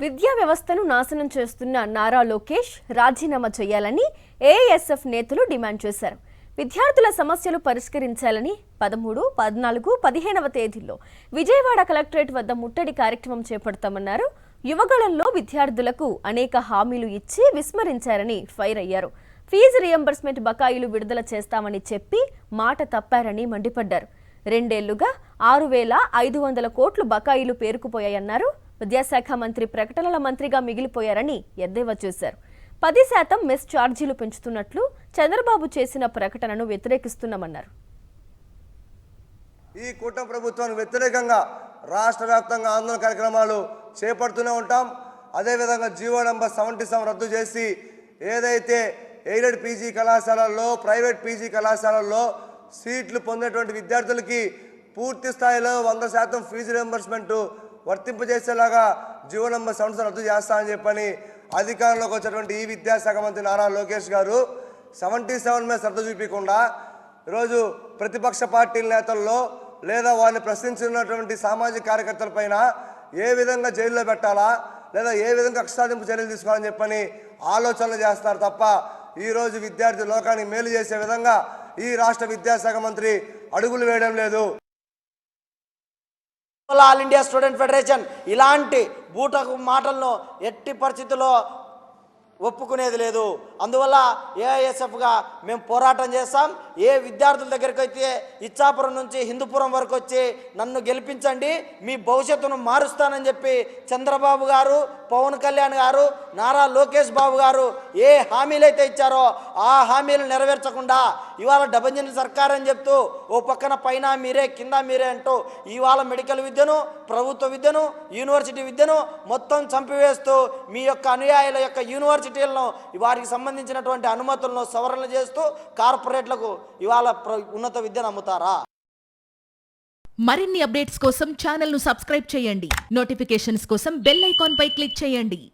విద్యా వ్యవస్థను నాశనం చేస్తున్న నారా లోకేష్ రాజీనామా చేయాలని ఏఐఎస్ఎఫ్ నేతలు డిమాండ్ చేశారు. విద్యార్థుల సమస్యలు పరిష్కరించాలని 13, 14, 15వ తేదీల్లో విజయవాడ కలెక్టరేట్ వద్ద ముట్టడి కార్యక్రమం చేపడతామన్నారు. యువగళంలో విద్యార్థులకు అనేక హామీలు ఇచ్చి విస్మరించారని ఫైర్ అయ్యారు. ఫీజు రియంబర్స్మెంట్ బకాయిలు విడుదల చేస్తామని చెప్పి మాట తప్పారని మండిపడ్డారు. 2 ఏళ్లుగా 6,500 కోట్లు బకాయిలు పేరుకుపోయాయన్నారు. విద్యాశాఖ మంత్రి ప్రకటనల మంత్రిగా మిగిలిపోయారని ఎద్దేవా చేశారు. 10% మెస్ ఛార్జీలు పెంచుతున్నట్లు చంద్రబాబు చేసిన ప్రకటనను వ్యతిరేకిస్తున్నామన్నారు. ఈ కూటమి ప్రభుత్వానికి వ్యతిరేకంగా రాష్ట్ర వ్యాప్తంగా ఆందోళన కార్యక్రమాలు చేపడుతూనే ఉంటాం. అదేవిధంగా జీవో నంబర్ 77 రద్దు చేసి ఏదైతే ఎయిడెడ్ పీజీ కళాశాలల్లో ప్రైవేట్ పీజీ కళాశాలల్లో సీట్లు పొందేటువంటి విద్యార్థులకి పూర్తి స్థాయిలో 100% ఫీజు రియంబర్స్మెంట్ వర్తింపజేసేలాగా జీవో నంబర్ 77 రద్దు చేస్తామని చెప్పని అధికారంలోకి వచ్చినటువంటి ఈ విద్యాశాఖ మంత్రి నారా లోకేష్ గారు 77 మీద శ్రద్ధ చూపించకుండా ఈరోజు ప్రతిపక్ష పార్టీల నేతల్లో లేదా వారిని ప్రశ్నించినటువంటి సామాజిక కార్యకర్తలపైన ఏ విధంగా జైల్లో పెట్టాలా లేదా ఏ విధంగా కక్షసాధింపు చర్యలు తీసుకోవాలని చెప్పని ఆలోచనలు చేస్తారు తప్ప ఈరోజు విద్యార్థి లోకానికి మేలు చేసే విధంగా ఈ రాష్ట్ర విద్యాశాఖ మంత్రి అడుగులు వేయడం లేదు. ఆల్ ఇండియా స్టూడెంట్ ఫెడరేషన్ ఇలాంటి బూటకు మాటలను ఎట్టి పరిస్థితుల్లో ఒప్పుకునేది లేదు. అందువల్ల ఏఐఎస్ఎఫ్గా మేము పోరాటం చేస్తాం. ఏ విద్యార్థుల దగ్గరికి అయితే ఇచ్చాపురం నుంచి హిందూపురం వరకు వచ్చి నన్ను గెలిపించండి, మీ భవిష్యత్తును మారుస్తానని చెప్పి చంద్రబాబు గారు, పవన్ కళ్యాణ్ గారు, నారా లోకేష్ బాబు గారు ఏ హామీలు అయితే ఇచ్చారో ఆ హామీలు నెరవేర్చకుండా ఇవాళ డబల్ సర్కార్ అని చెప్తూ ఓ పక్కన పైన మీరే కింద మీరే అంటూ ఇవాళ మెడికల్ విద్యను, ప్రభుత్వ విద్యను, యూనివర్సిటీ విద్యను మొత్తం చంపివేస్తూ మీ యొక్క అనుయాయుల యొక్క యూనివర్సిటీలను వారికి సంబంధించినటువంటి అనుమతులను సవరణలు చేస్తూ కార్పొరేట్లకు ఇవాళ ఉన్నత విద్యను అమ్ముతారా? మరిన్ని అప్డేట్స్ కోసం ఛానల్ను సబ్స్క్రైబ్ చేయండి. నోటిఫికేషన్స్ కోసం బెల్ ఐకాన్ పై క్లిక్ చేయండి.